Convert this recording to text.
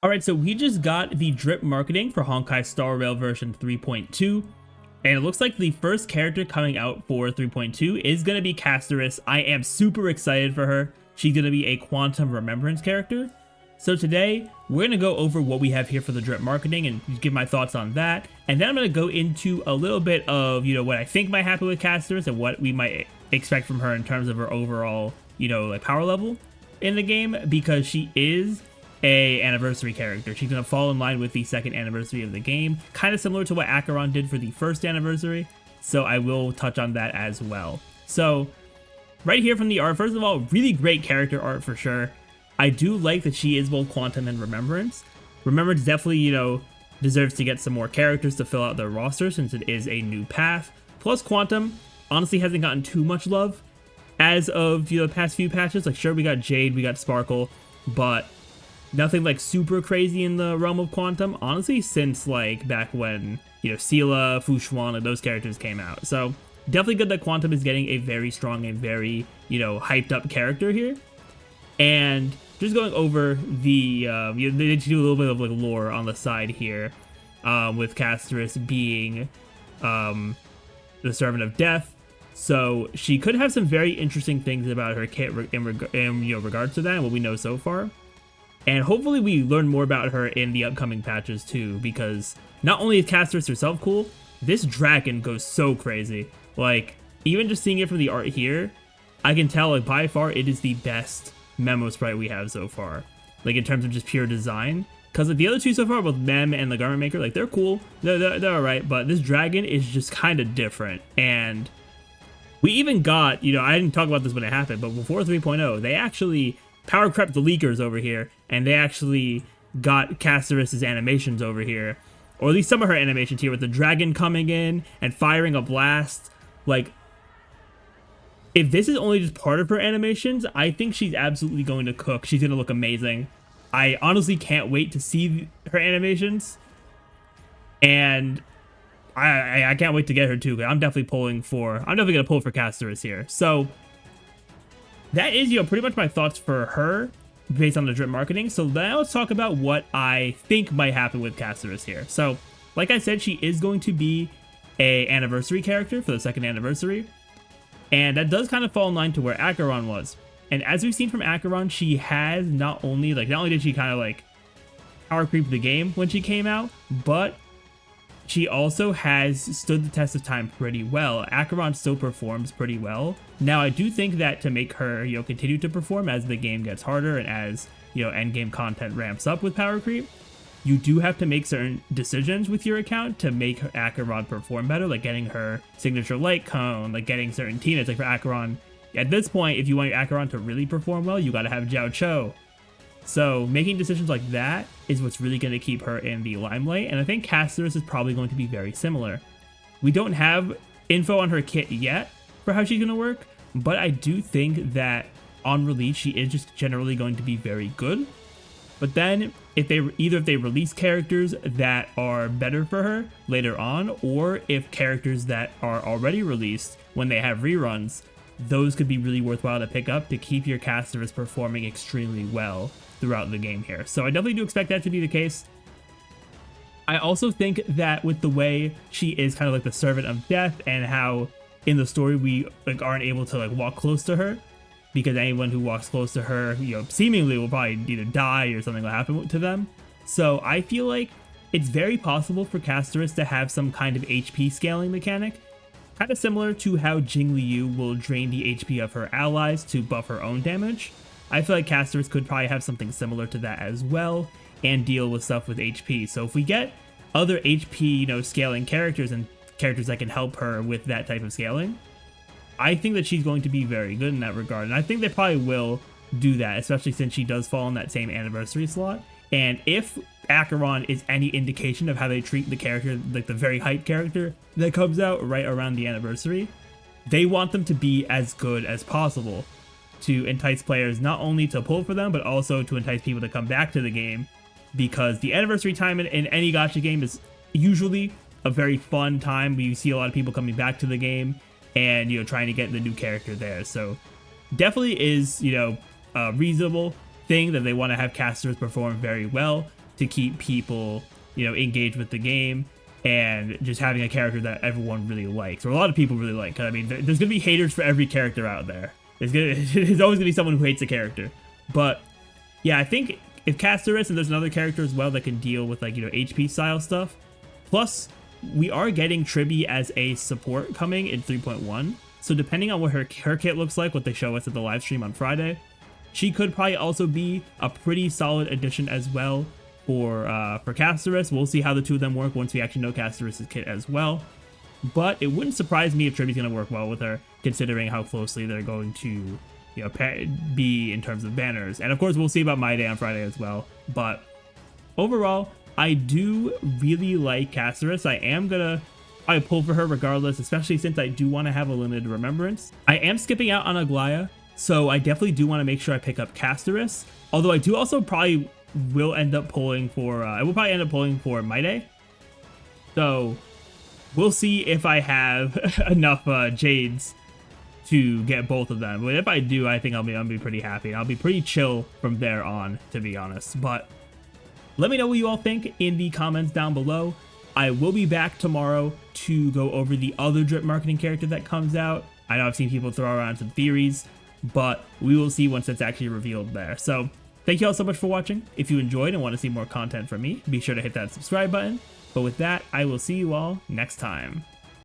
All right, so we just got the drip marketing for Honkai Star Rail version 3.2, and it looks like the first character coming out for 3.2 is going to be Castorice. I am super excited for her. She's going to be a Quantum Remembrance character. So today, we're going to go over what we have here for the drip marketing and give my thoughts on that. And then I'm going to go into a little bit of, what I think might happen with Castorice and what we might expect from her in terms of her overall, like power level in the game, because she is a anniversary character. She's going to fall in line with the second anniversary of the game, kind of similar to what Acheron did for the first anniversary, so I will touch on that as well. So right here from the art, first of all, really great character art for sure. I do like that she is both Quantum and Remembrance. Remembrance definitely, deserves to get some more characters to fill out their roster since it is a new path. Plus Quantum honestly hasn't gotten too much love as of the past few patches. Like, sure, we got Jade, we got Sparkle, but nothing like super crazy in the realm of Quantum, honestly, since like back when, Sela, Fu Xuan, and those characters came out. So definitely good that Quantum is getting a very strong and very, hyped up character here. And just going over the, they do a little bit of like lore on the side here, with Castorice being the Servant of Death. So she could have some very interesting things about her kit in regards to that and what we know so far. And hopefully we learn more about her in the upcoming patches too, because not only is Castorice herself cool, this dragon goes so crazy. Like, even just seeing it from the art here, I can tell, like, by far it is the best Memo sprite we have so far. Like, in terms of just pure design. Because like, the other two so far, both Mem and the Garment Maker, like, they're cool. They're alright, but this dragon is just kind of different. And we even got, I didn't talk about this when it happened, but before 3.0, they actually power crept the leakers over here, and they actually got Castorice's animations over here, or at least some of her animations here, with the dragon coming in and firing a blast. Like, if this is only just part of her animations, I think she's absolutely going to cook. She's going to look amazing. I honestly can't wait to see her animations, and I can't wait to get her too. I'm definitely going to pull for Castorice here. So that is, pretty much my thoughts for her based on the drip marketing. So now let's talk about what I think might happen with Castorice here. So, like I said, she is going to be a anniversary character for the second anniversary. And that does kind of fall in line to where Acheron was. And as we've seen from Acheron, she has not only did she kind of like power creep the game when she came out, but she also has stood the test of time pretty well. Acheron still performs pretty well. Now, I do think that to make her, continue to perform as the game gets harder and as, endgame content ramps up with power creep, you do have to make certain decisions with your account to make Acheron perform better, like getting her signature light cone, like getting certain teammates. Like for Acheron, at this point, if you want your Acheron to really perform well, you got to have Jiao Cho. So making decisions like that is what's really going to keep her in the limelight, and I think Castorice is probably going to be very similar. We don't have info on her kit yet for how she's going to work, but I do think that on release she is just generally going to be very good. But then if they release characters that are better for her later on, or if characters that are already released when they have reruns, those could be really worthwhile to pick up to keep your Castorice performing extremely well throughout the game here. So I definitely do expect that to be the case. I also think that with the way she is kind of like the Servant of Death, and how in the story we aren't able to walk close to her, because anyone who walks close to her, seemingly will probably either die or something will happen to them. So I feel like it's very possible for Castorice to have some kind of HP scaling mechanic, kind of similar to how Jing Liu will drain the HP of her allies to buff her own damage. I feel like Castorice could probably have something similar to that as well, and deal with stuff with HP. So if we get other HP, scaling characters and characters that can help her with that type of scaling, I think that she's going to be very good in that regard. And I think they probably will do that, especially since she does fall in that same anniversary slot. And if Acheron is any indication of how they treat the character, like the very hype character that comes out right around the anniversary, they want them to be as good as possible to entice players not only to pull for them, but also to entice people to come back to the game, because the anniversary time in any gacha game is usually a very fun time where you see a lot of people coming back to the game and trying to get the new character there. So definitely is a reasonable thing that they want to have Castorice perform very well to keep people, you know, engaged with the game, and just having a character that everyone really likes, or a lot of people really like. 'Cause, I mean, there's gonna be haters for every character out there. There's always gonna be someone who hates a character. But yeah, I think if Castorice, and there's another character as well that can deal with, like, you know, HP style stuff. Plus, we are getting Tribby as a support coming in 3.1. So depending on what her kit looks like, what they show us at the live stream on Friday, she could probably also be a pretty solid addition as well for Castorice. We'll see how the two of them work once we actually know Castorice's kit as well. But it wouldn't surprise me if Tribby's going to work well with her, considering how closely they're going to, you know, be in terms of banners. And of course, we'll see about My Day on Friday as well. But overall, I do really like Castorice. I am going to probably pull for her regardless, especially since I do want to have a limited remembrance. I am skipping out on Aglaya, so I definitely do want to make sure I pick up Castorice. Although I do also probably will end up pulling for, I will probably end up pulling for My Day. So we'll see if I have enough Jades to get both of them. But if I do, I think I'll be pretty happy. I'll be pretty chill from there on, to be honest. But let me know what you all think in the comments down below. I will be back tomorrow to go over the other drip marketing character that comes out. I know I've seen people throw around some theories, but we will see once it's actually revealed there. So thank you all so much for watching. If you enjoyed and want to see more content from me, be sure to hit that subscribe button. But with that, I will see you all next time.